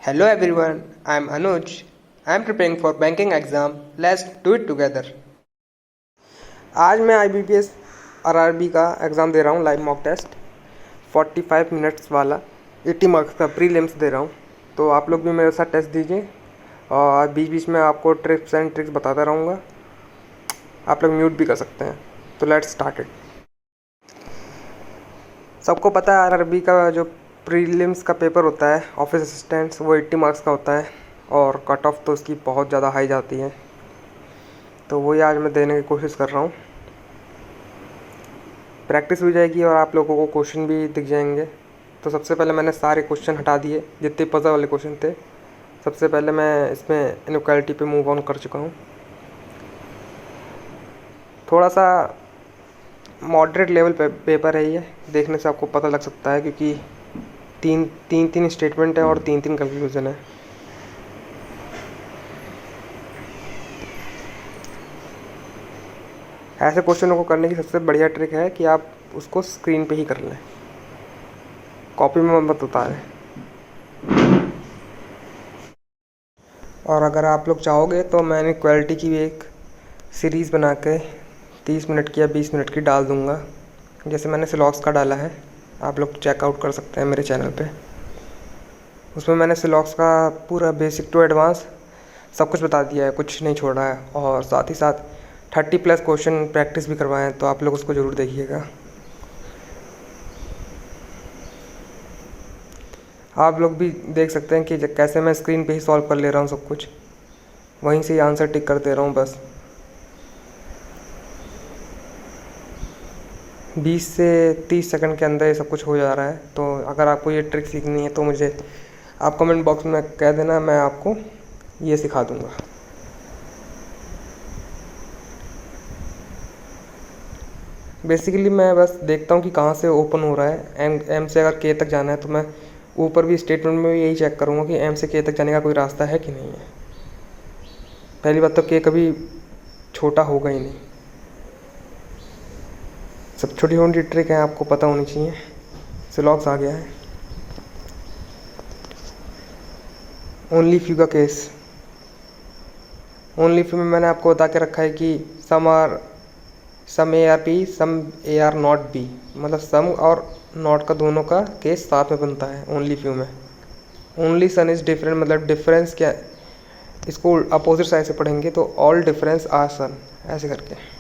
Hello everyone, I am Anuj. I am preparing for banking exam. Let's do it together. आज मैं IBPS RRB का exam दे रहा हूँ, live mock test 45 minutes वाला, 80 marks का prelims दे रहा हूँ। तो आप लोग भी मेरे साथ टेस्ट दीजिए और बीच बीच में आपको टिप्स एंड ट्रिक्स बताता रहूँगा। आप लोग म्यूट भी कर सकते हैं। तो लेट्स स्टार्ट इट। सबको पता है RRB का जो प्रीलिम्स का पेपर होता है ऑफिस असिस्टेंट्स, वो 80 मार्क्स का होता है और कट ऑफ तो उसकी बहुत ज़्यादा हाई जाती है। तो वही आज मैं देने की कोशिश कर रहा हूँ। प्रैक्टिस भी जाएगी और आप लोगों को क्वेश्चन भी दिख जाएंगे। तो सबसे पहले मैंने सारे क्वेश्चन हटा दिए जितने पजल वाले क्वेश्चन थे। सबसे पहले मैं इसमें इनइक्वालिटी पे मूव ऑन कर चुका हूँ। थोड़ा सा मॉडरेट लेवल पे पेपर है ये, देखने से आपको पता लग सकता है क्योंकि तीन स्टेटमेंट है और तीन कंक्लूजन है। ऐसे क्वेश्चनों को करने की सबसे बढ़िया ट्रिक है कि आप उसको स्क्रीन पे ही कर लें, कॉपी में मत उतारें। और अगर आप लोग चाहोगे तो मैं इनइक्वालिटी की भी एक सीरीज़ बना के 30 मिनट की या 20 मिनट की डाल दूँगा, जैसे मैंने सिलॉक्स का डाला है। आप लोग चेकआउट कर सकते हैं मेरे चैनल पे। उसमें मैंने सिलॉक्स का पूरा बेसिक टू एडवांस सब कुछ बता दिया है, कुछ नहीं छोड़ा है। और साथ ही साथ 30+ क्वेश्चन प्रैक्टिस भी करवाए हैं, तो आप लोग उसको ज़रूर देखिएगा। आप लोग भी देख सकते हैं कि कैसे मैं स्क्रीन पे ही सॉल्व कर ले रहा हूँ सब कुछ, वहीं से ही आंसर टिक कर दे रहा हूँ बस। 20 से 30 सेकंड के अंदर ये सब कुछ हो जा रहा है। तो अगर आपको ये ट्रिक सीखनी है तो मुझे आप कमेंट बॉक्स में कह देना, मैं आपको ये सिखा दूँगा। बेसिकली मैं बस देखता हूँ कि कहाँ से ओपन हो रहा है। एम से अगर के तक जाना है तो मैं ऊपर भी स्टेटमेंट में भी यही चेक करूँगा कि एम से के तक जाने का कोई रास्ता है कि नहीं है। पहली बात तो के कभी छोटा होगा ही नहीं। सब छोटी छोटी ट्रिक है, आपको पता होनी चाहिए। सिलॉक्स आ गया है। ओनली फ्यू का केस, ओनली फ्यू में मैंने आपको बता के रखा है कि some A are P, some A are not B, मतलब सम और नॉट का दोनों का केस साथ में बनता है ओनली फ्यू में। ओनली सन इज़ डिफरेंट, मतलब डिफरेंस क्या, इसको अपोजिट साइड से पढ़ेंगे तो ऑल डिफरेंस आर सन, ऐसे करके।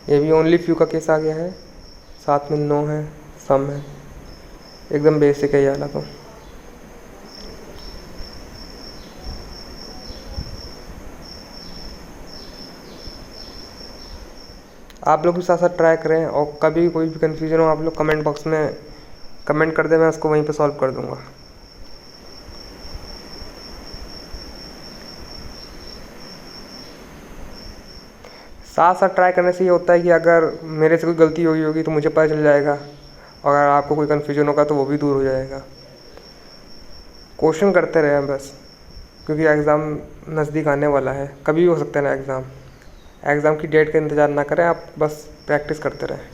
ये भी ओनली फ्यू का केस आ गया है, साथ में नो है, सम है, एकदम बेसिक है ये वाला। तो आप लोग भी साथ साथ ट्राई करें और कभी कोई भी कन्फ्यूजन हो आप लोग कमेंट बॉक्स में कमेंट कर दें, मैं उसको वहीं पे सॉल्व कर दूंगा। साथ साथ ट्राई करने से ये होता है कि अगर मेरे से कोई गलती हुई होगी तो मुझे पता चल जाएगा, और अगर आपको कोई कन्फ्यूजन होगा तो वो भी दूर हो जाएगा। क्वेश्चन करते रहें बस, क्योंकि एग्ज़ाम नज़दीक आने वाला है, कभी भी हो सकता है ना एग्ज़ाम। एग्ज़ाम की डेट का इंतज़ार ना करें, आप बस प्रैक्टिस करते रहें।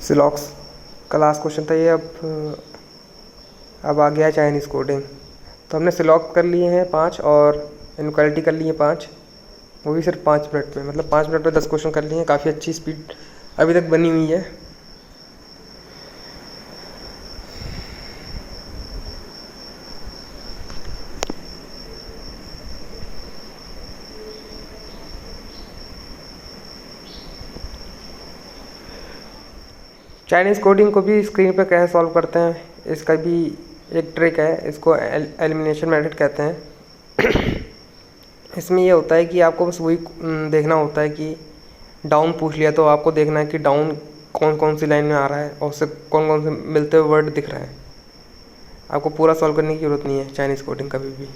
सिलॉक्स का लास्ट क्वेश्चन था ये। अब आ गया है चाइनीज़ कोडिंग। तो हमने सिलॉक्स कर लिए हैं 5 और इनक्वालिटी कर लिए हैं 5, वो भी सिर्फ 5 मिनट में, मतलब 5 मिनट में 10 क्वेश्चन कर लिए हैं। काफ़ी अच्छी स्पीड अभी तक बनी हुई है। चाइनीज़ कोडिंग को भी स्क्रीन पर कैसे सॉल्व करते हैं, इसका भी एक ट्रिक है, इसको एलिमिनेशन मेथड कहते हैं। इसमें ये होता है कि आपको बस वही देखना होता है कि डाउन पूछ लिया तो आपको देखना है कि डाउन कौन कौन सी लाइन में आ रहा है और उससे कौन कौन से मिलते हुए वर्ड दिख रहा है। आपको पूरा सॉल्व करने की ज़रूरत नहीं है चाइनीज़ कोडिंग कभी भी।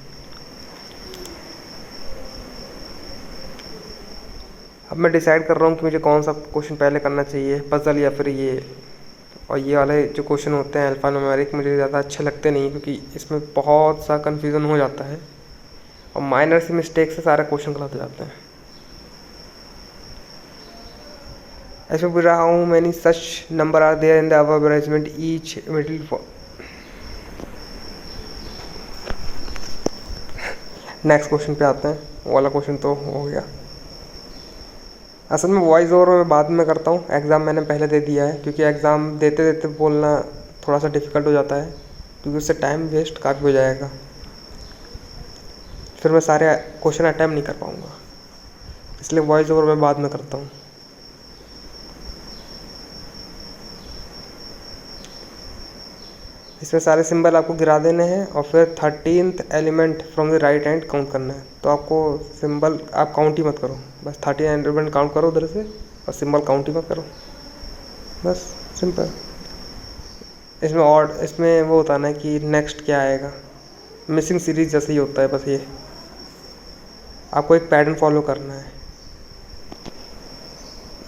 अब मैं डिसाइड कर रहा हूँ कि मुझे कौन सा क्वेश्चन पहले करना चाहिए, पजल या फिर ये। और ये वाले जो क्वेश्चन होते हैं अल्फ़ा न्यूमेरिक मुझे ज़्यादा अच्छे लगते नहीं, क्योंकि इसमें बहुत सा कन्फ्यूज़न हो जाता है और माइनर सी मिस्टेक से सारे क्वेश्चन गलत हो जाते हैं। इसमें पूछ रहा हूँ many such number are there in the above arrangement each middle. Next question पे आते हैं, वो वाला क्वेश्चन तो हो गया। असल में वॉइस ओवर मैं बाद में करता हूँ, एग्ज़ाम मैंने पहले दे दिया है, क्योंकि एग्ज़ाम देते देते बोलना थोड़ा सा डिफ़िकल्ट हो जाता है, क्योंकि उससे टाइम वेस्ट काफ़ी हो जाएगा, फिर मैं सारे क्वेश्चन अटैम्प्ट नहीं कर पाऊँगा, इसलिए वॉइस ओवर मैं बाद में करता हूँ। इसमें सारे सिंबल आपको गिरा देने हैं और फिर 13th element from the right hand count करना है। तो आपको सिंबल आप काउंट ही मत करो, बस 13 एलिमेंट काउंट करो उधर से और सिंबल काउंट ही मत करो, बस सिंपल। इसमें वो होता है ना कि नेक्स्ट क्या आएगा, मिसिंग सीरीज जैसे ही होता है, बस ये आपको एक पैटर्न फॉलो करना है।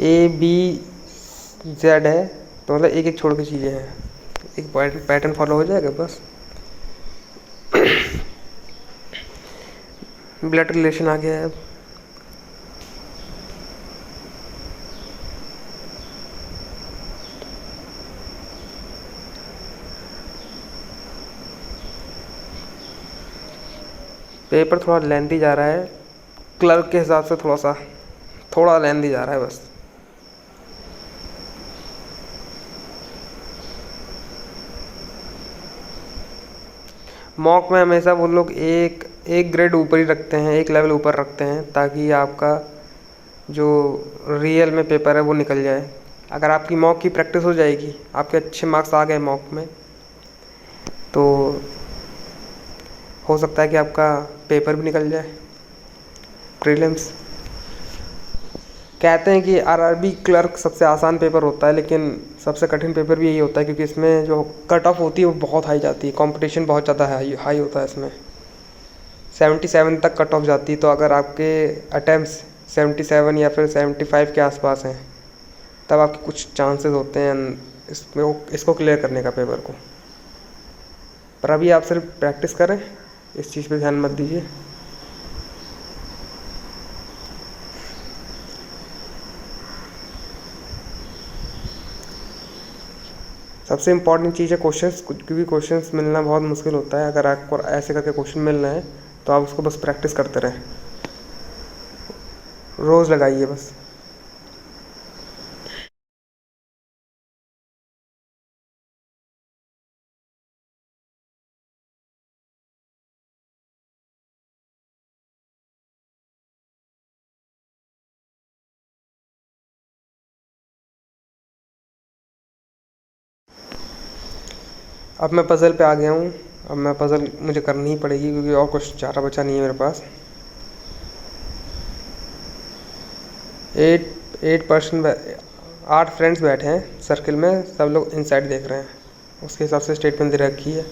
ABZ है तो मतलब एक एक छोड़ के चीज़ें हैं, एक पैटर्न फॉलो हो जाएगा बस। ब्लड रिलेशन आ गया है अब। पेपर थोड़ा लेंथी जा रहा है, क्लर्क के हिसाब से थोड़ा लेंथी जा रहा है बस। मॉक में हमेशा वो लोग एक ग्रेड ऊपर ही रखते हैं, एक लेवल ऊपर रखते हैं, ताकि आपका जो रियल में पेपर है वो निकल जाए। अगर आपकी मॉक की प्रैक्टिस हो जाएगी, आपके अच्छे मार्क्स आ गए मॉक में, तो हो सकता है कि आपका पेपर भी निकल जाए प्रीलिम्स। कहते हैं कि आरआरबी क्लर्क सबसे आसान पेपर होता है, लेकिन सबसे कठिन पेपर भी यही होता है, क्योंकि इसमें जो कट ऑफ होती है वो बहुत हाई जाती है, कंपटीशन बहुत ज़्यादा हाई होता है। इसमें 77 तक कट ऑफ जाती है, तो अगर आपके अटैम्प्ट्स 77 या फिर 75 के आसपास हैं, तब आपके कुछ चांसेस होते हैं इसको क्लियर करने का पेपर को। पर अभी आप सिर्फ प्रैक्टिस करें, इस चीज़ पे ध्यान मत दीजिए। सबसे इम्पॉर्टेंट चीज़ है क्वेश्चंस, क्योंकि क्वेश्चंस मिलना बहुत मुश्किल होता है। अगर आपको ऐसे करके क्वेश्चन मिल रहे हैं तो आप उसको बस प्रैक्टिस करते रहें, रोज़ लगाइए बस। अब मैं पज़ल पे आ गया हूँ। अब मैं पज़ल मुझे करनी ही पड़ेगी, क्योंकि और कुछ चारा बचा नहीं है मेरे पास। 8 फ्रेंड्स बैठे हैं सर्किल में, सब लोग इनसाइड देख रहे हैं, उसके हिसाब से स्टेटमेंट दे रखी है।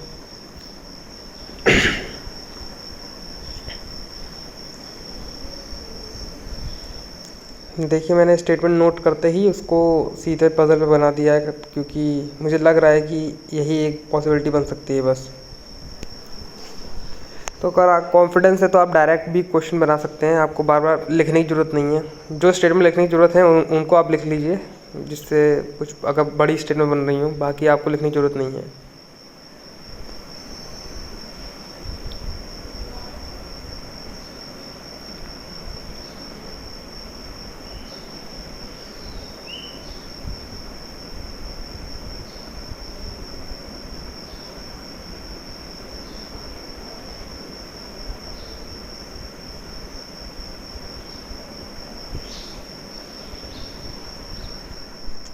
देखिए, मैंने स्टेटमेंट नोट करते ही उसको सीधे पज़ल पे बना दिया है, क्योंकि मुझे लग रहा है कि यही एक पॉसिबिलिटी बन सकती है बस। तो अगर कॉन्फिडेंस है तो आप डायरेक्ट भी क्वेश्चन बना सकते हैं, आपको बार बार लिखने की ज़रूरत नहीं है। जो स्टेटमेंट लिखने की ज़रूरत है उनको आप लिख लीजिए, जिससे कुछ अगर बड़ी स्टेटमेंट बन रही हो, बाकी आपको लिखने की ज़रूरत नहीं है।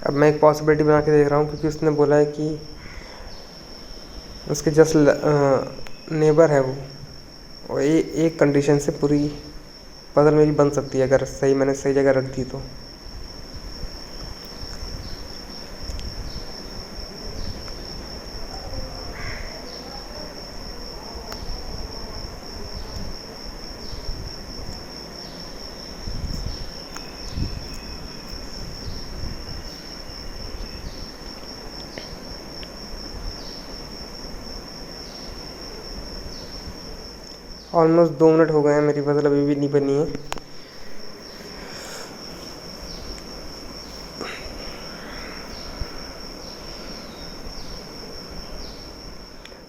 अब मैं एक पॉसिबिलिटी बना के देख रहा हूँ, क्योंकि उसने बोला है कि उसके जस्ट नेबर है वो, और एक कंडीशन से पूरी पजल मेरी बन सकती है अगर मैंने सही जगह रख दी तो। ऑलमोस्ट 2 मिनट हो गए हैं, मेरी पजल अभी भी नहीं बनी है।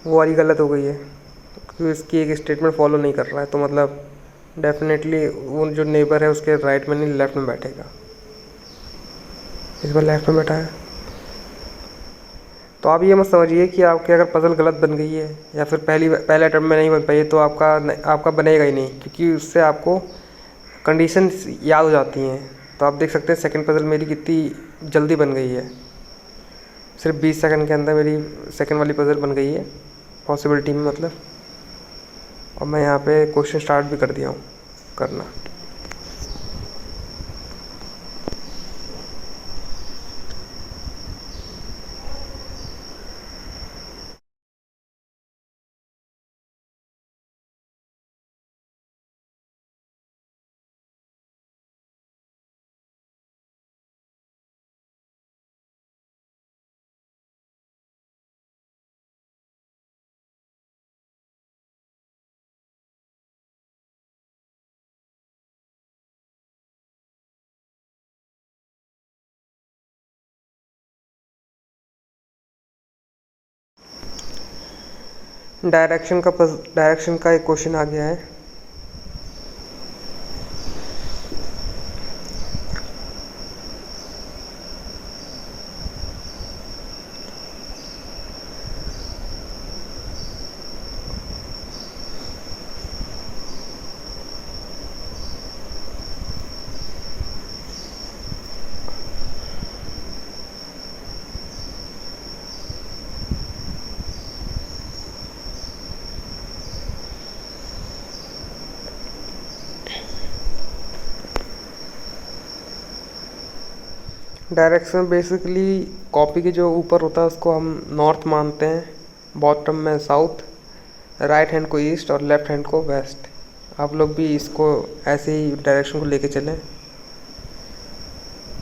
वो वाली गलत हो गई है, क्योंकि इसकी एक स्टेटमेंट फॉलो नहीं कर रहा है, तो मतलब डेफिनेटली वो जो नेबर है उसके राइट में नहीं लेफ़्ट में बैठेगा। इस बार लेफ़्ट में बैठा है। तो आप ये मत समझिए कि आपकी अगर पज़ल गलत बन गई है या फिर पहले अटेम्प्ट में नहीं बन पाई है तो आपका बनेगा ही नहीं, क्योंकि उससे आपको कंडीशंस याद हो जाती हैं। तो आप देख सकते हैं सेकंड पज़ल मेरी कितनी जल्दी बन गई है, सिर्फ 20 सेकंड के अंदर मेरी सेकंड वाली पज़ल बन गई है पॉसिबिलिटी में मतलब। और मैं यहाँ पे क्वेश्चन स्टार्ट भी कर दिया हूँ करना। डायरेक्शन का एक क्वेश्चन आ गया है। डायरेक्शन बेसिकली कॉपी के जो ऊपर होता है उसको हम नॉर्थ मानते हैं, बॉटम में साउथ, राइट हैंड को ईस्ट और लेफ्ट हैंड को वेस्ट। आप लोग भी इसको ऐसे ही डायरेक्शन को लेके चलें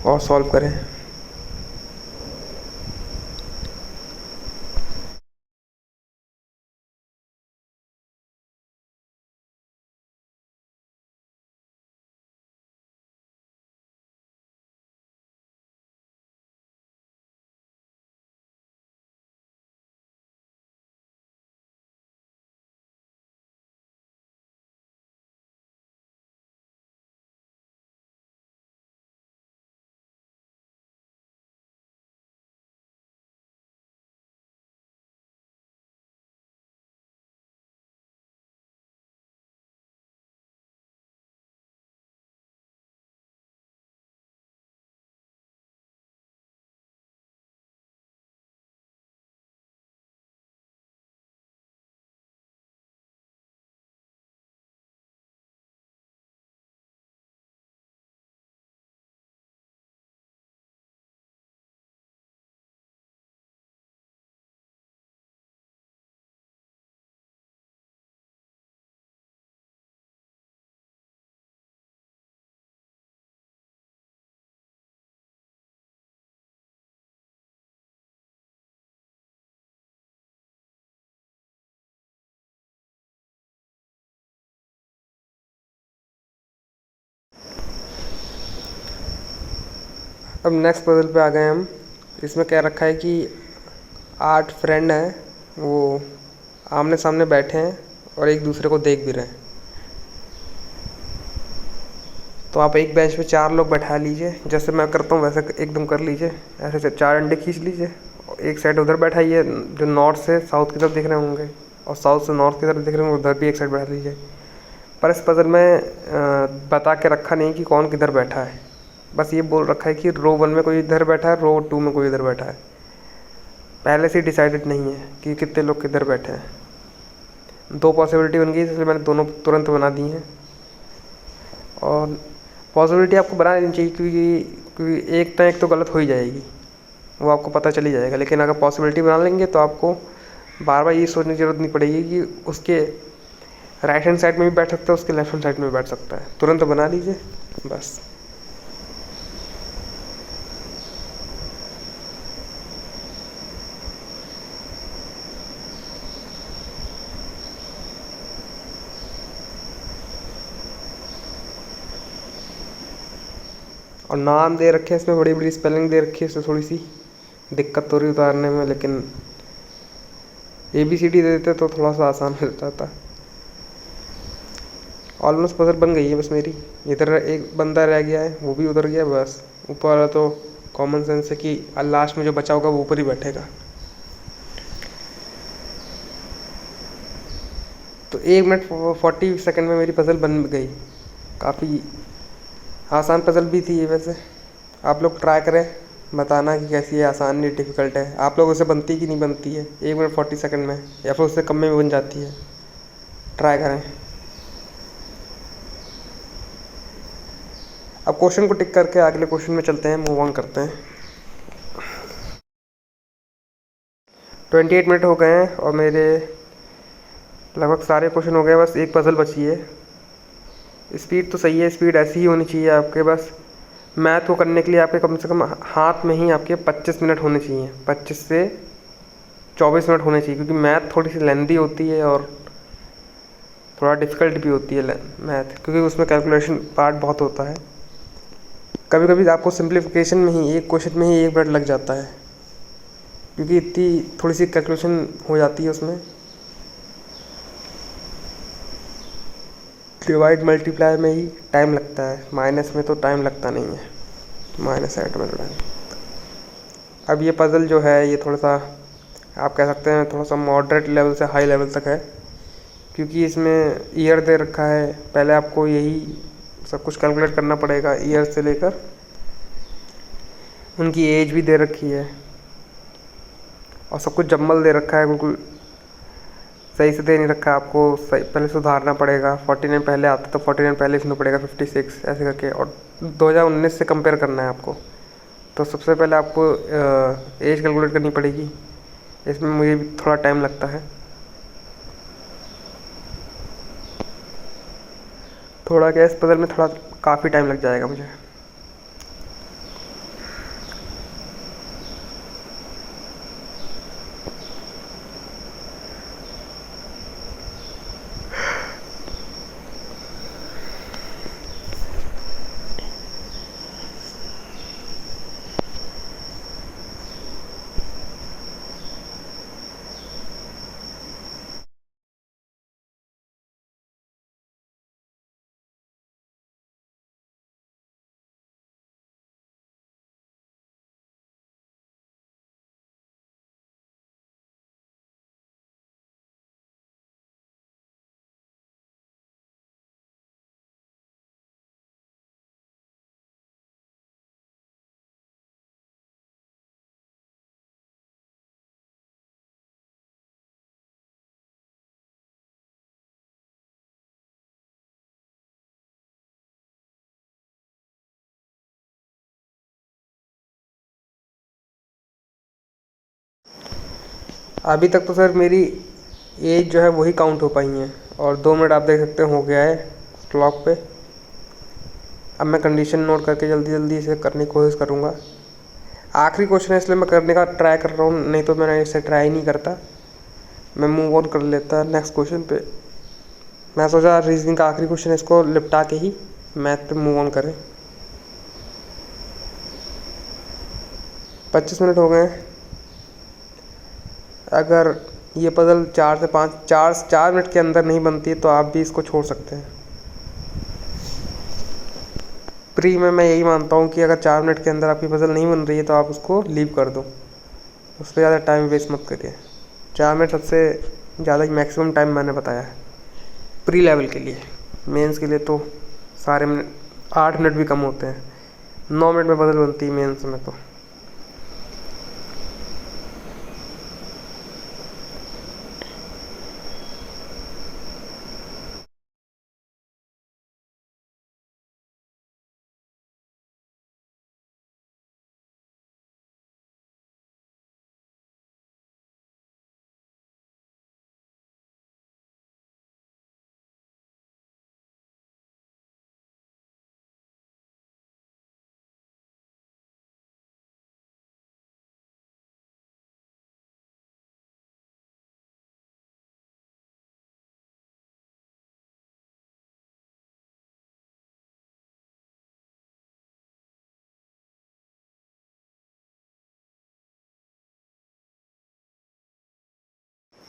और सॉल्व करें। अब नेक्स्ट पजल पे आ गए हम। इसमें क्या रखा है कि 8 फ्रेंड हैं, वो आमने सामने बैठे हैं और एक दूसरे को देख भी रहे हैं। तो आप एक बेंच पे 4 लोग बैठा लीजिए, जैसे मैं करता हूँ वैसे एकदम कर लीजिए। ऐसे 4 डंडे खींच लीजिए और एक साइड उधर बैठाइए, जो नॉर्थ से साउथ की तरफ देख रहे होंगे, और साउथ से नॉर्थ की तरफ देख रहे होंगे उधर भी एक साइड बैठा लीजिए। पर इस पजल में बता के रखा नहीं कि कौन किधर बैठा है, बस ये बोल रखा है कि रो 1 में कोई इधर बैठा है, रो 2 में कोई इधर बैठा है। पहले से डिसाइडेड नहीं है कि कितने लोग किधर बैठे हैं। 2 पॉसिबिलिटी बन गई, इसलिए मैंने दोनों तुरंत बना दी हैं। और पॉसिबिलिटी आपको बना लेनी चाहिए, क्योंकि एक तो गलत हो ही जाएगी, वो आपको पता चल ही जाएगा। लेकिन अगर पॉसिबिलिटी बना लेंगे तो आपको बार बार ये सोचने की ज़रूरत नहीं पड़ेगी कि उसके राइट हैंड साइड में भी बैठ सकता है, उसके लेफ्ट हैंड साइड में भी बैठ सकता है। तुरंत बना लीजिए बस। और नाम दे रखे हैं इसमें, बड़ी बड़ी स्पेलिंग दे रखी है, इससे थोड़ी सी दिक्कत हो रही उतारने में। लेकिन ABCD दे देते तो थोड़ा सा आसान हो जाता। ऑलमोस्ट पजल बन गई है बस मेरी। इधर एक बंदा रह गया है, वो भी उधर गया बस। ऊपर वाला तो कॉमन सेंस है कि लास्ट में जो बचा होगा वो ऊपर ही बैठेगा। तो 1 मिनट 40 सेकंड में मेरी पजल बन गई। काफ़ी आसान पजल भी थी ये वैसे। आप लोग ट्राई करें, बताना कि कैसी है, आसान या डिफ़िकल्ट है। आप लोगों से बनती कि नहीं बनती है 1 मिनट 40 सेकंड में, या फिर उससे कम में भी बन जाती है। ट्राई करें। अब क्वेश्चन को टिक करके अगले क्वेश्चन में चलते हैं, मूव ऑन करते हैं। 28 मिनट हो गए हैं और मेरे लगभग सारे क्वेश्चन हो गए, बस एक पजल बची है। स्पीड तो सही है, स्पीड ऐसी ही होनी चाहिए आपके। बस मैथ को करने के लिए आपके कम से कम हाथ में ही आपके 25 मिनट होने चाहिए, 25 से 24 मिनट होने चाहिए, क्योंकि मैथ थोड़ी सी लेंदी होती है और थोड़ा डिफ़िकल्ट भी होती है मैथ, क्योंकि उसमें कैलकुलेशन पार्ट बहुत होता है। कभी कभी आपको सिंप्लीफिकेशन में ही, एक क्वेश्चन में ही 1 मिनट लग जाता है, क्योंकि इतनी थोड़ी सी कैलकुलेशन हो जाती है उसमें। डिवाइड मल्टीप्लाई में ही टाइम लगता है, माइनस में तो टाइम लगता नहीं है, माइनस साइड में टाइम। अब ये पज़ल जो है ये थोड़ा सा आप कह सकते हैं थोड़ा सा मॉडरेट लेवल से हाई लेवल तक है, क्योंकि इसमें ईयर दे रखा है। पहले आपको यही सब कुछ कैलकुलेट करना पड़ेगा, ईयर से लेकर उनकी एज भी दे रखी है, और सब कुछ जम्मल दे रखा है, बिल्कुल सही से दे नहीं रखा है। आपको सही पहले सुधारना पड़ेगा। 49 पहले आता तो 49 पहले लिखना पड़ेगा, 56 ऐसे करके, और 2019 से कंपेयर करना है आपको। तो सबसे पहले आपको एज कैलकुलेट करनी पड़ेगी। इसमें मुझे भी थोड़ा टाइम लगता है, थोड़ा क्या इस पजल में थोड़ा काफ़ी टाइम लग जाएगा मुझे। अभी तक तो सर मेरी एज जो है वही काउंट हो पाई है, और 2 मिनट आप देख सकते हो गया है क्लॉक पे। अब मैं कंडीशन नोट करके जल्दी जल्दी इसे करने की कोशिश करूँगा। आखिरी क्वेश्चन है इसलिए मैं करने का ट्राई कर रहा हूँ, नहीं तो मैं इसे ट्राई नहीं करता। मैं मूव ऑन कर लेता नेक्स्ट क्वेश्चन पे। मैं सोचा रीजनिंग का आखिरी क्वेश्चन है, इसको निपटा के ही मैथ पे मूव ऑन करें। 25 मिनट हो गए हैं। अगर ये पज़ल 4 मिनट के अंदर नहीं बनती है तो आप भी इसको छोड़ सकते हैं। प्री में मैं यही मानता हूँ कि अगर 4 मिनट के अंदर आपकी पज़ल नहीं बन रही है तो आप उसको लीव कर दो, उस पर ज़्यादा टाइम वेस्ट मत करिए। 4 मिनट सबसे ज़्यादा मैक्सिमम टाइम मैंने बताया है प्री लेवल के लिए। मेंस के लिए तो सारे 8 मिनट भी कम होते हैं। 9 मिनट में पजल बनती है मेंस में तो।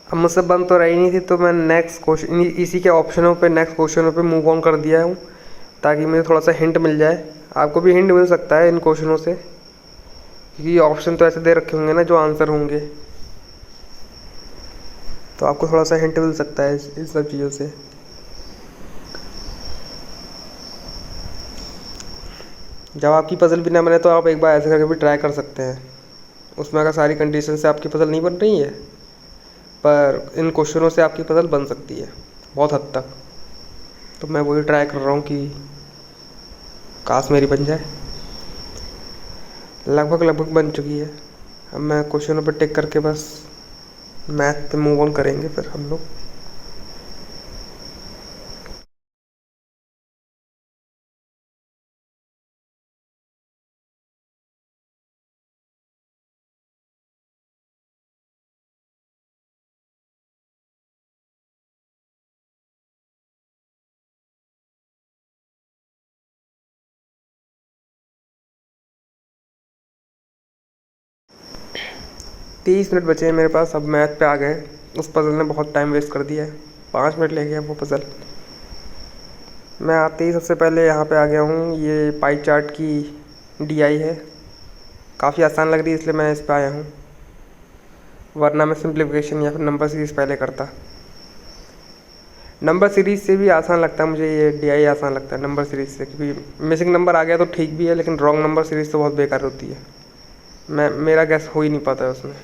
अब मुझसे बन तो रही नहीं थी, तो मैं नेक्स्ट क्वेश्चन इसी के ऑप्शनों पे नेक्स्ट क्वेश्चनों पे मूव ऑन कर दिया हूँ, ताकि मुझे थोड़ा सा हिंट मिल जाए। आपको भी हिंट मिल सकता है इन क्वेश्चनों से, क्योंकि ऑप्शन तो ऐसे दे रखे होंगे ना जो आंसर होंगे, तो आपको थोड़ा सा हिंट मिल सकता है इन सब चीज़ों से। जब आपकी पजल भी ना बने तो आप एक बार ऐसे करके भी ट्राई कर सकते हैं। उसमें अगर सारी कंडीशन से आपकी पजल नहीं बन रही है, पर इन क्वेश्चनों से आपकी पजल बन सकती है बहुत हद तक। तो मैं वही ट्राई कर रहा हूँ कि काश मेरी बन जाए। लगभग बन चुकी है। अब मैं क्वेश्चनों पर टिक करके बस मैथ पे मूव ऑन करेंगे फिर हम लोग। तीस मिनट बचे हैं मेरे पास। अब मैथ पे आ गए। उस पज़ल ने बहुत टाइम वेस्ट कर दिया है, 5 मिनट ले गया वो पज़ल। मैं आते ही सबसे पहले यहाँ पे आ गया हूँ। ये पाई चार्ट की DI है, काफ़ी आसान लग रही है इसलिए मैं इस पे आया हूँ, वरना मैं सिंप्लीफिकेशन या फिर नंबर सीरीज़ पहले करता। नंबर सीरीज़ से भी आसान लगता है मुझे ये DI, आसान लगता है नंबर सीरीज़ से, क्योंकि मिसिंग नंबर आ गया तो ठीक भी है, लेकिन रॉन्ग नंबर सीरीज़ तो बहुत बेकार होती है। मेरा गैस हो ही नहीं पाता है उसमें।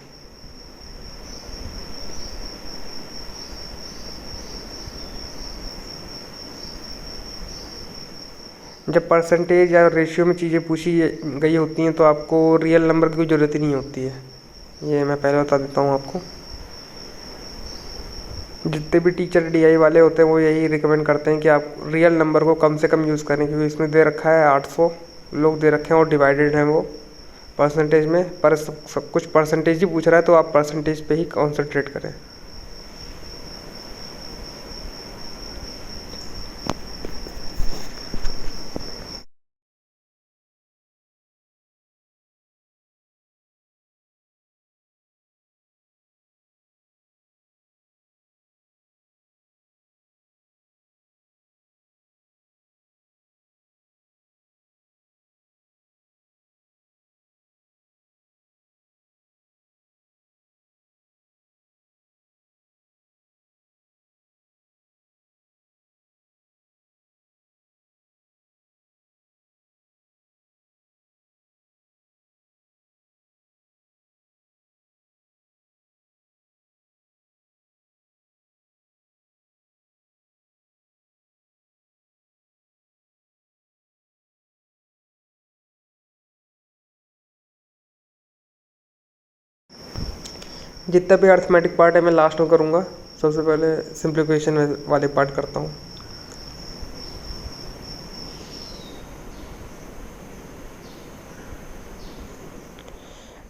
जब परसेंटेज या रेशियो में चीज़ें पूछी गई होती हैं तो आपको रियल नंबर की कोई ज़रूरत ही नहीं होती है। ये मैं पहले बता देता हूँ आपको। जितने भी टीचर DI वाले होते हैं वो यही रिकमेंड करते हैं कि आप रियल नंबर को कम से कम यूज़ करें, क्योंकि इसमें दे रखा है 800 लोग दे रखे हैं और डिवाइडेड हैं वो परसेंटेज में। पर सब कुछ परसेंटेज ही पूछ रहा है, तो आप परसेंटेज पे ही कॉन्सेंट्रेट करें। जितना भी अर्थमेटिक पार्ट है मैं लास्ट में करूँगा। सबसे पहले सिंप्लीफिकेशन वाले पार्ट करता हूँ।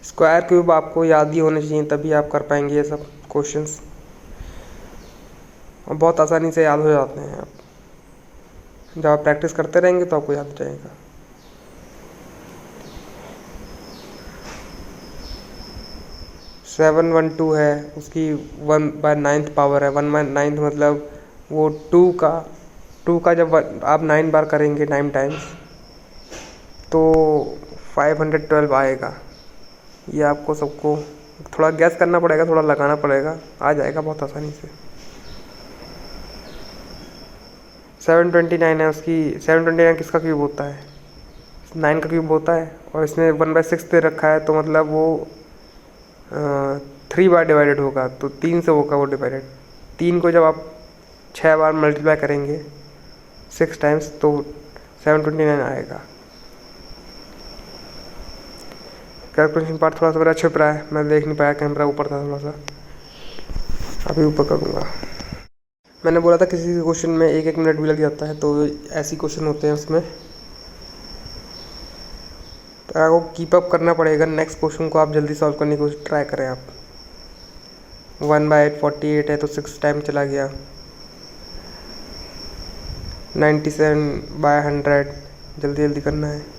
स्क्वायर क्यूब आपको याद ही होने चाहिए, तभी आप कर पाएंगे ये सब क्वेश्चंस, और बहुत आसानी से याद हो जाते हैं। आप जब आप प्रैक्टिस करते रहेंगे तो आपको याद हो जाएगा। सेवन 1/2 है, उसकी 1/9 पावर है। 1/9 मतलब वो टू का जब आप 9 बार करेंगे 9 टाइम्स तो 512 आएगा। ये आपको सबको थोड़ा गैस करना पड़ेगा, थोड़ा लगाना पड़ेगा, आ जाएगा बहुत आसानी से। 729 है उसकी। 729 किसका क्यूब होता है? 9 का क्यूब होता है और इसमें 1/6 दे रखा है, तो मतलब वो 3 बार डिवाइडेड होगा, तो 3 से होगा वो डिवाइडेड। 3 को जब आप 6 बार मल्टीप्लाई करेंगे 6 टाइम्स तो 729 आएगा। कैलकुलेशन पार्ट थोड़ा सा मेरा छिप रहा है, मैं देख नहीं पाया, कैमरा ऊपर था थोड़ा सा, अभी ऊपर करूँगा। मैंने बोला था किसी क्वेश्चन में 1-1 मिनट भी लग जाता है, तो ऐसे क्वेश्चन होते हैं उसमें, तो आपको कीप अप करना पड़ेगा। नेक्स्ट क्वेश्चन को आप जल्दी सॉल्व करने की कोशिश ट्राई करें आप। 1/8 48 है तो 6 टाइम चला गया। 97/100 जल्दी जल्दी करना है।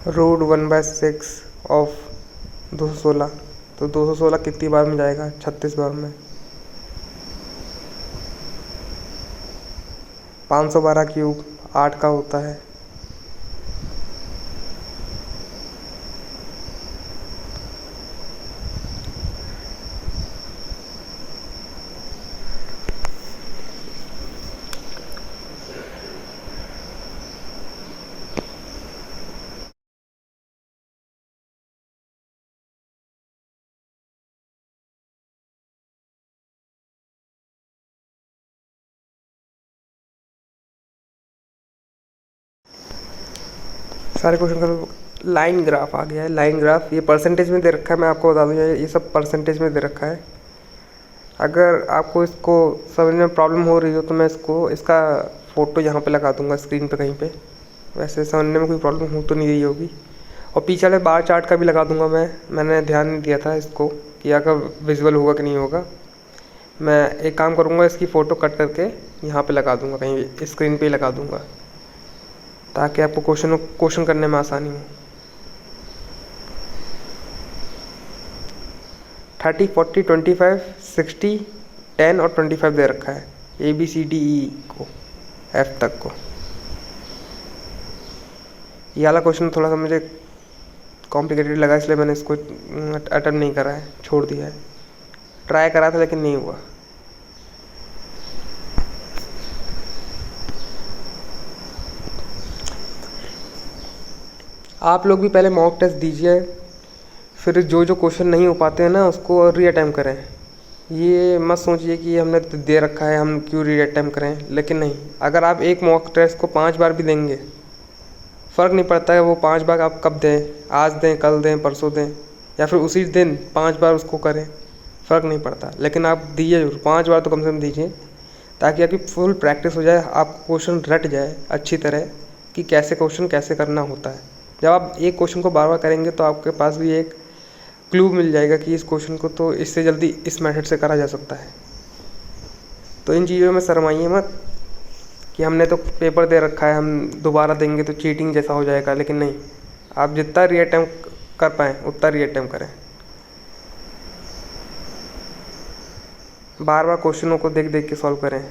रूट 1/6 ऑफ 216, तो 216 कितनी बार में जाएगा? 36 बार में। 512 क्यूब 8 का होता है। सारे क्वेश्चन का लाइन ग्राफ आ गया है। लाइन ग्राफ ये परसेंटेज में दे रखा है, मैं आपको बता दूँ, ये सब परसेंटेज में दे रखा है। अगर आपको इसको समझने में प्रॉब्लम हो रही हो तो मैं इसका फ़ोटो यहाँ पे लगा दूँगा स्क्रीन पे कहीं पे, वैसे समझने में कोई प्रॉब्लम हो तो नहीं रही होगी। और पीछे वाले बार चार्ट का भी लगा दूँगा मैंने ध्यान नहीं दिया था इसको कि अगर विजुअल होगा कि नहीं होगा। मैं एक काम करूँगा, इसकी फ़ोटो कट करके यहाँ पे लगा दूँगा, कहीं स्क्रीन पे ही लगा दूँगा, ताकि आपको क्वेश्चन करने में आसानी हो। 30 40 25 60 10 और 25 दे रखा है, ABCDE को F तक को। ये वाला क्वेश्चन थोड़ा सा मुझे कॉम्प्लिकेटेड लगा, इसलिए मैंने इसको अटेम्प्ट नहीं करा है, छोड़ दिया है। ट्राई करा था लेकिन नहीं हुआ। आप लोग भी पहले मॉक टेस्ट दीजिए, फिर जो जो क्वेश्चन नहीं हो पाते हैं ना उसको रीअटेम्प्ट करें। ये मत सोचिए कि हमने तो दे रखा है हम क्यों रीअटेम्प्ट करें, लेकिन नहीं, अगर आप एक मॉक टेस्ट को 5 बार भी देंगे, फ़र्क नहीं पड़ता है वो 5 बार आप कब दें, आज दें, कल दें, परसों दें, या फिर उसी दिन 5 बार उसको करें, फ़र्क नहीं पड़ता, लेकिन आप दीजिए जरूर, 5 बार तो कम से कम दीजिए, ताकि आपकी फुल प्रैक्टिस हो जाए, आपको क्वेश्चन रट जाए अच्छी तरह कि कैसे क्वेश्चन कैसे करना होता है। जब आप एक क्वेश्चन को बार बार करेंगे तो आपके पास भी एक क्लू मिल जाएगा कि इस क्वेश्चन को तो इससे जल्दी इस मेथड से करा जा सकता है। तो इन चीज़ों में शर्माइए मत कि हमने तो पेपर दे रखा है, हम दोबारा देंगे तो चीटिंग जैसा हो जाएगा, लेकिन नहीं, आप जितना रीअटेम्प्ट कर पाएँ उतना रीअटेम्प्ट करें। बार बार क्वेश्चनों को देख देख के सॉल्व करें।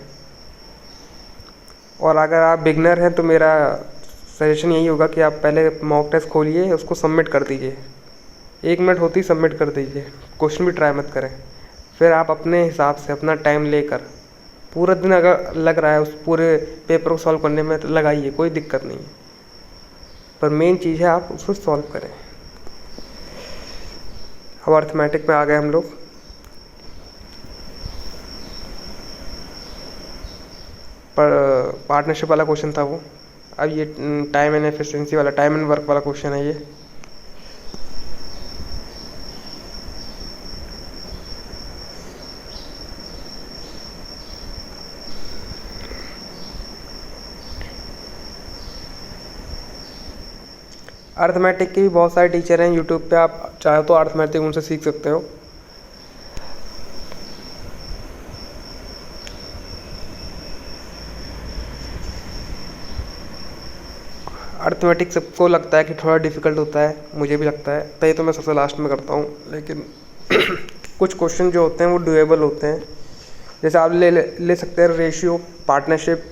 और अगर आप बिगनर हैं तो मेरा सजेशन यही होगा कि आप पहले मॉक टेस्ट खोलिए, उसको सबमिट कर दीजिए, 1 मिनट होती सबमिट कर दीजिए, क्वेश्चन भी ट्राई मत करें। फिर आप अपने हिसाब से अपना टाइम लेकर पूरा दिन अगर लग रहा है उस पूरे पेपर को सॉल्व करने में तो लगाइए, कोई दिक्कत नहीं है, पर मेन चीज़ है आप उसको सॉल्व करें। अब अर्थमेटिक में आ गए हम लोग। पर पार्टनरशिप वाला क्वेश्चन था वो। अब ये टाइम एंड एफिशिएंसी वाला, टाइम एंड वर्क वाला क्वेश्चन है ये। अर्थमेटिक के भी बहुत सारे टीचर हैं यूट्यूब पे, आप चाहे तो अर्थमेटिक उनसे सीख सकते हो। अर्थमेटिक सबको लगता है कि थोड़ा डिफ़िकल्ट होता है, मुझे भी लगता है, तभी तो मैं सबसे लास्ट में करता हूँ। लेकिन कुछ क्वेश्चन जो होते हैं वो डुएबल होते हैं। जैसे आप ले सकते हैं ratio, partnership,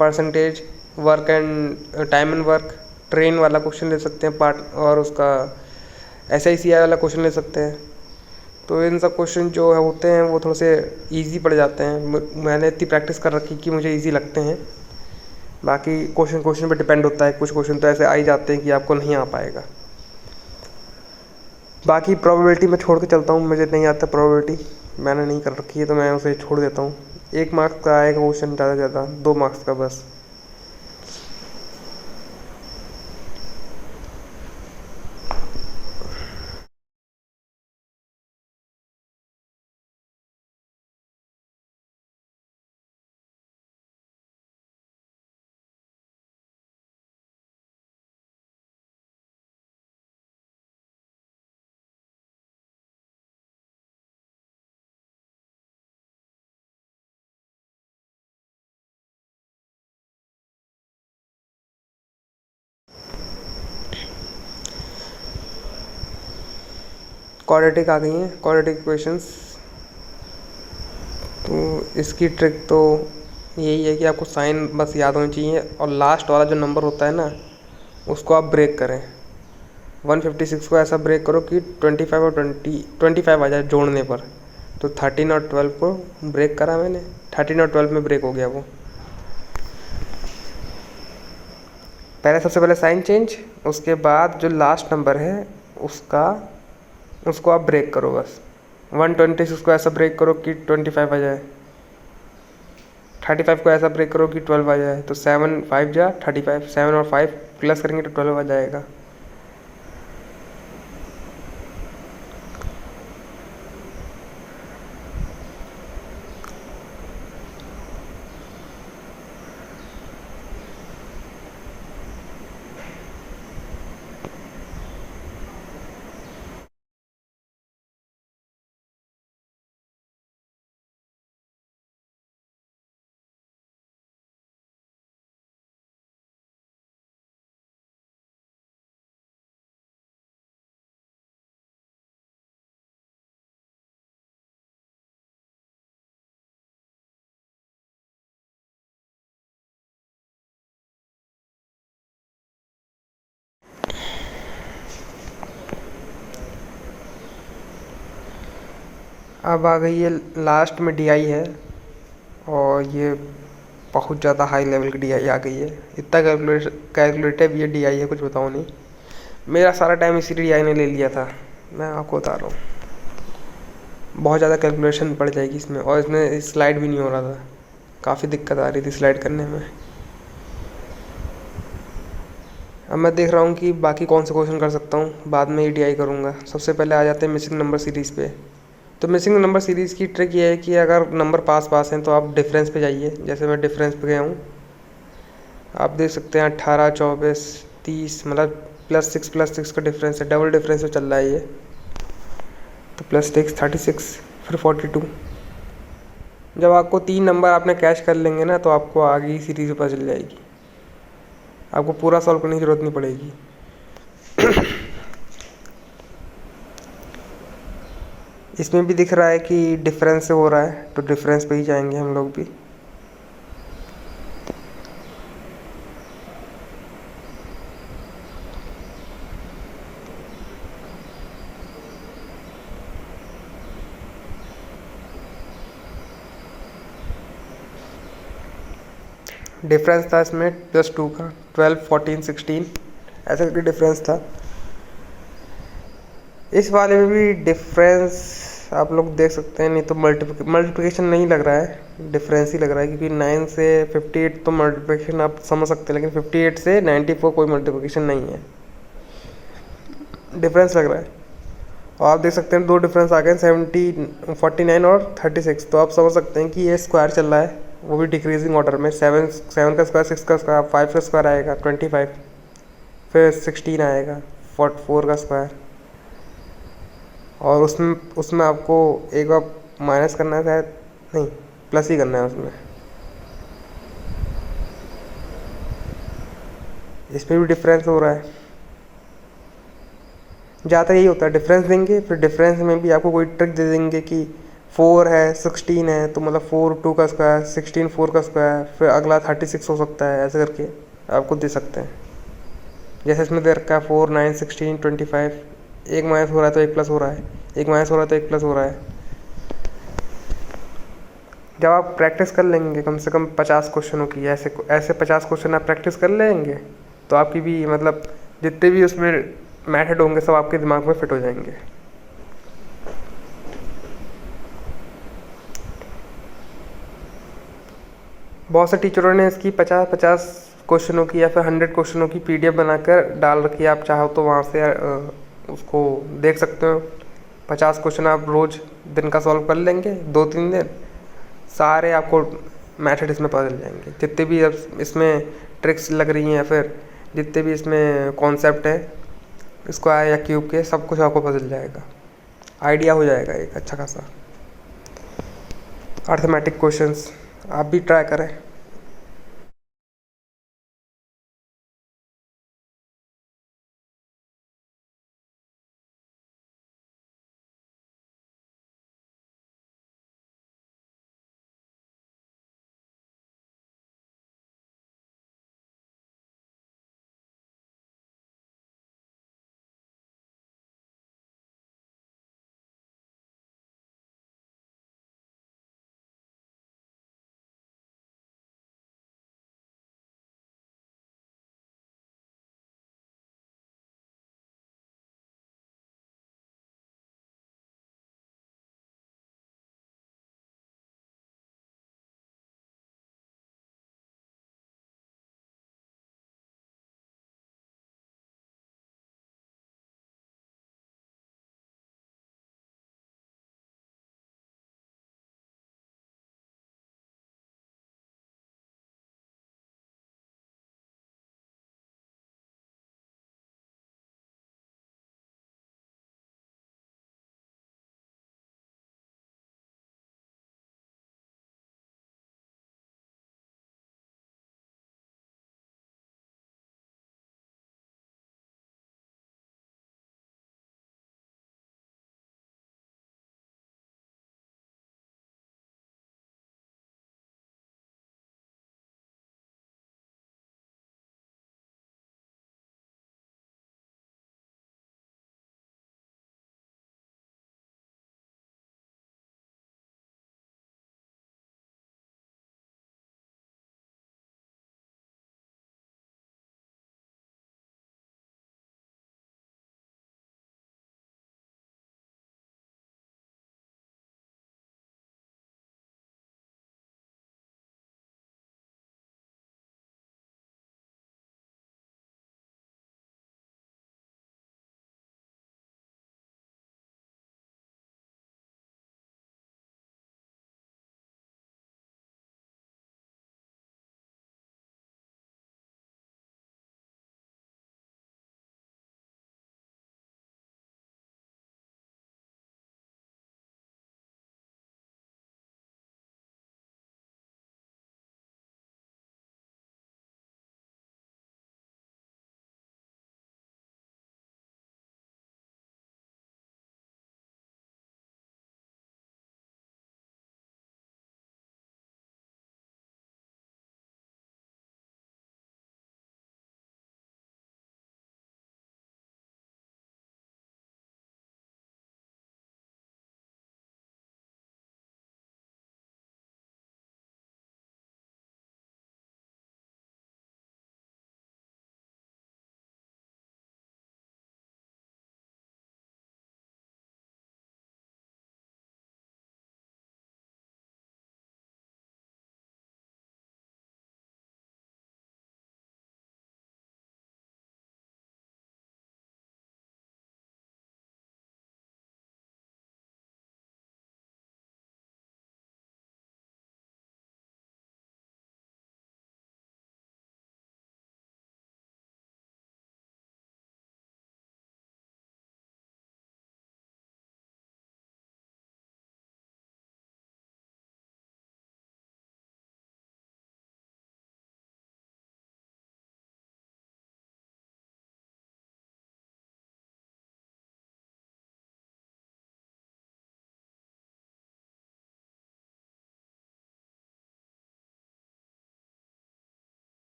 percentage, work and time and work, train वाला क्वेश्चन ले सकते हैं पार्ट, और उसका SICI वाला क्वेश्चन ले सकते हैं। तो इन सब क्वेश्चन जो है होते हैं वो थोड़े से ईजी पड़ जाते हैं। मैंने इतनी प्रैक्टिस कर रखी कि मुझे ईजी लगते हैं। बाकी क्वेश्चन पे डिपेंड होता है, कुछ क्वेश्चन तो ऐसे आ ही जाते हैं कि आपको नहीं आ पाएगा। बाकी प्रोबेबिलिटी मैं छोड़ के चलता हूँ, मुझे नहीं आता प्रोबेबिलिटी, मैंने नहीं कर रखी है तो मैं उसे छोड़ देता हूँ। 1 मार्क्स का आएगा क्वेश्चन, ज़्यादा से ज़्यादा 2 मार्क्स का बस। क्वाड्रेटिक आ गई हैं, क्वाड्रेटिक इक्वेशंस। तो इसकी ट्रिक तो यही है कि आपको साइन बस याद होनी चाहिए, और लास्ट वाला जो नंबर होता है ना उसको आप ब्रेक करें। 156 को ऐसा ब्रेक करो कि 25 और 25 आ जाए जोड़ने पर। तो 13 और 12 को ब्रेक करा मैंने, 13 और 12 में ब्रेक हो गया वो। सबसे पहले साइन चेंज, उसके बाद जो लास्ट नंबर है उसको आप ब्रेक करो बस। 126 को ऐसा ब्रेक करो कि 25 आ जाए, 35 को ऐसा ब्रेक करो कि 12 आ जाए। तो 7 5 जा 35, 7 और 5 प्लस करेंगे तो 12 आ जाएगा। अब आ गई है लास्ट में DI है, और ये बहुत ज़्यादा हाई लेवल की DI आ गई है। इतना कैलकुलेटिव ये DI है, कुछ बताऊँ नहीं। मेरा सारा टाइम इसी DI ने ले लिया था, मैं आपको बता रहा हूँ। बहुत ज़्यादा कैलकुलेशन पड़ जाएगी इसमें, और इसमें स्लाइड भी नहीं हो रहा था, काफ़ी दिक्कत आ रही थी स्लाइड करने में। अब मैं देख रहा हूँ कि बाकी कौन से क्वेश्चन कर सकता हूँ, बाद में ये DI करूँगा। सबसे पहले आ जाते हैं मिसिंग नंबर सीरीज़ पे। तो मिसिंग नंबर सीरीज़ की ट्रिक ये है कि अगर नंबर पास पास हैं तो आप डिफरेंस पे जाइए। जैसे मैं डिफरेंस पे गया हूँ, आप देख सकते हैं 18, 24, 30, मतलब +6 का डिफरेंस है, डबल डिफरेंस में चल रहा है ये। तो +6 36, फिर 42। जब आपको 3 नंबर आपने कैच कर लेंगे ना तो आपको आगे ही सीरीज़ पता चल जाएगी, आपको पूरा सॉल्व करने की ज़रूरत नहीं पड़ेगी। इसमें भी दिख रहा है कि डिफरेंस से हो रहा है, तो डिफरेंस पे ही जाएंगे हम लोग भी। डिफरेंस था इसमें +2 का, 12, 14, 16 ऐसा करके डिफरेंस था। इस वाले में भी डिफरेंस आप लोग देख सकते हैं, नहीं तो मल्टीप्लिकेशन नहीं लग रहा है, डिफरेंस ही लग रहा है, क्योंकि 9 से 58 तो मल्टीप्लिकेशन आप समझ सकते हैं, लेकिन 58 से 94 कोई मल्टीप्लिकेशन नहीं है, डिफरेंस लग रहा है। और आप देख सकते हैं 2 डिफरेंस आ गए, 49 और 36। तो आप समझ सकते हैं कि ये स्क्वायर चल रहा है, वो भी डिक्रीजिंग ऑर्डर में। 7 का स्क्वायर, 6 का स्क्वायर, 5 का स्क्वायर आएगा 25। फिर 16 आएगा, 4 का स्क्वायर। और उसमें उसमें आपको एक बार माइनस करना है शायद, नहीं प्लस ही करना है उसमें। इसमें भी डिफरेंस हो रहा है। ज़्यादा यही होता है, डिफरेंस देंगे, फिर डिफरेंस में भी आपको कोई ट्रिक दे देंगे कि 4 है 16 है, तो मतलब 4 2 का स्क्वायर, 16 4 का स्क्वायर, फिर अगला 36 हो सकता है, ऐसे करके आपको दे सकते हैं। जैसे इसमें दे रखा है 4 9 16 25, एक माइनस हो रहा है तो एक प्लस हो रहा है, एक माइनस हो रहा है तो एक प्लस हो रहा है। जब आप प्रैक्टिस कर लेंगे कम से कम 50 क्वेश्चनों की, ऐसे ऐसे 50 क्वेश्चन आप प्रैक्टिस कर लेंगे, तो आपकी भी मतलब जितने भी उसमें मेथड होंगे सब आपके दिमाग में फिट हो जाएंगे। बहुत से टीचरों ने इसकी 50-50 क्वेश्चनों की या फिर 100 क्वेश्चनों की PDF बनाकर डाल रखी है, आप चाहो तो वहाँ से उसको देख सकते हो। 50 क्वेश्चन आप रोज़ दिन का सॉल्व कर लेंगे 2-3 दिन, सारे आपको मैथड इसमें पता चल जाएंगे। जितने भी अब इसमें ट्रिक्स लग रही हैं या फिर जितने भी इसमें कॉन्सेप्ट है स्क्वायर या क्यूब के, सब कुछ आपको पता चल जाएगा, आइडिया हो जाएगा एक अच्छा खासा। अर्थमेटिक क्वेश्चंस आप भी ट्राई करें।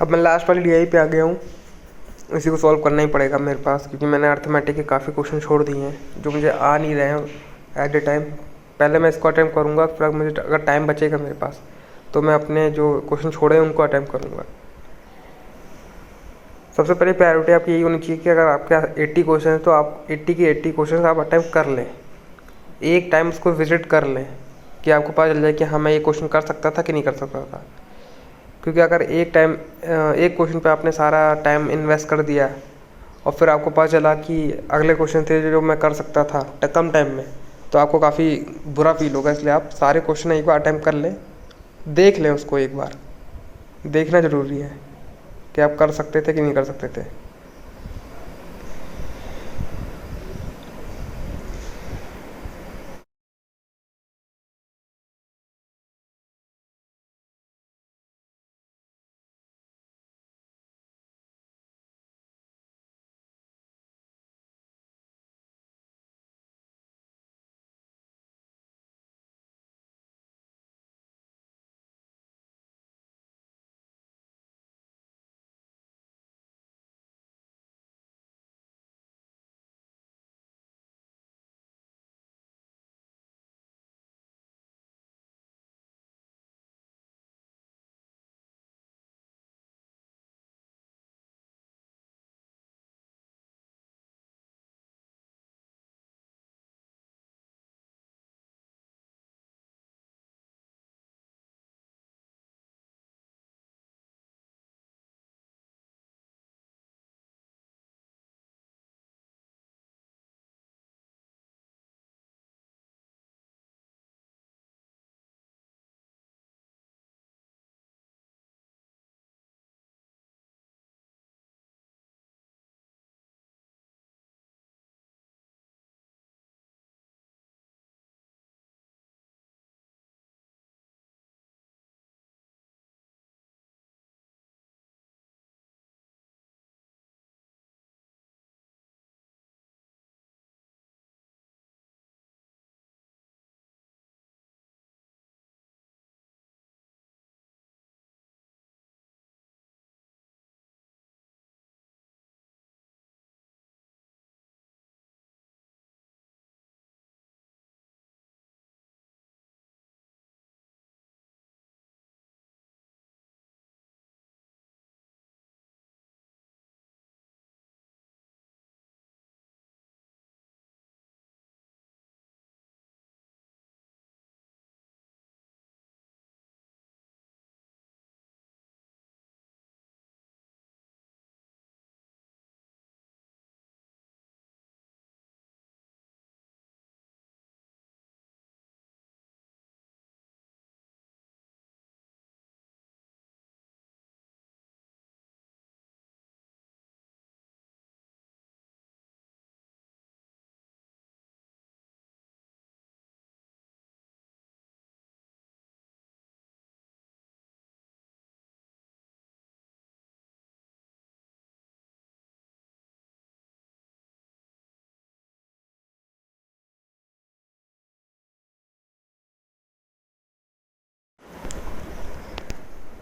अब मैं लास्ट वाली DI पे आ गया हूँ, इसी को सॉल्व करना ही पड़ेगा मेरे पास, क्योंकि मैंने अर्थमेटिक के काफ़ी क्वेश्चन छोड़ दिए हैं जो मुझे आ नहीं रहे हैं एट ए टाइम। पहले मैं इसको अटैम्प्ट करूँगा, फिर मुझे अगर टाइम बचेगा मेरे पास तो मैं अपने जो क्वेश्चन छोड़े हैं उनको अटैम्प्ट करूँगा। सबसे पहले प्रायोरिटी आपकी यही होनी चाहिए कि अगर आपके 80 क्वेश्चन है तो आप 80 के 80 क्वेश्चन आप अटैम्प्ट कर लें, एक टाइम उसको विजिट कर लें कि आपको पता चल जाए कि हाँ मैं ये क्वेश्चन कर सकता था कि नहीं कर सकता था। क्योंकि अगर एक क्वेश्चन पे आपने सारा टाइम इन्वेस्ट कर दिया और फिर आपको पता चला कि अगले क्वेश्चन थे जो मैं कर सकता था कम टाइम में, तो आपको काफ़ी बुरा फील होगा। इसलिए आप सारे क्वेश्चन एक बार अटैम्प्ट कर लें, देख लें उसको, एक बार देखना ज़रूरी है कि आप कर सकते थे कि नहीं कर सकते थे।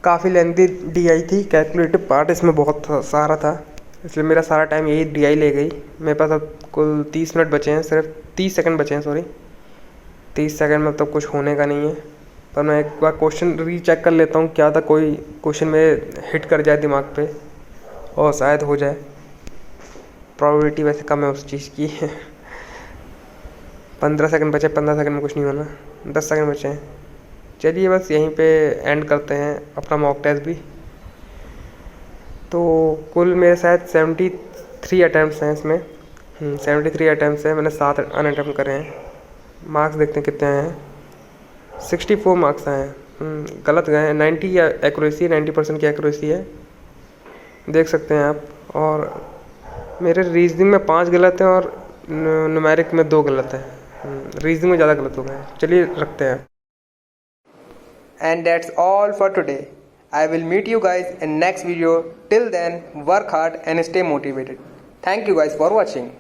काफ़ी लेंथी DI थी, कैलकुलेटिव पार्ट इसमें बहुत सारा था, इसलिए मेरा सारा टाइम यही DI ले गई। मेरे पास अब कुल 30 मिनट बचे हैं, सिर्फ 30 सेकंड बचे हैं, सॉरी 30 सेकंड में तब कुछ होने का नहीं है। पर मैं एक बार क्वेश्चन रीचेक कर लेता हूँ, क्या था कोई क्वेश्चन में हिट कर जाए दिमाग पे और शायद हो जाए। प्रोबेबिलिटी वैसे कम है उस चीज़ की। 15 सेकंड बचे, 15 सेकंड में कुछ नहीं होना, 10 सेकंड बचे हैं। चलिए बस यहीं पे एंड करते हैं अपना मॉक टेस्ट भी। तो कुल मेरे शायद 73 अटैम्प्ट्स हैं इसमें, 73 अटैम्प्ट्स हैं, मैंने 7 अनअटेम्प्ट करे हैं। मार्क्स देखते हैं कितने आए हैं, 64 मार्क्स आए हैं। गलत गए हैं, 90 एक्यूरेसी, 90% की एक्यूरेसी है, देख सकते हैं आप। और मेरे रीजनिंग में 5 गलत हैं और न्यूमेरिक में 2 गलत हैं। रीजनिंग में ज़्यादा गलत हो गए हैं। चलिए रखते हैं। And that's all for today. I will meet you guys in next video. Till then, work hard and stay motivated. Thank you guys for watching.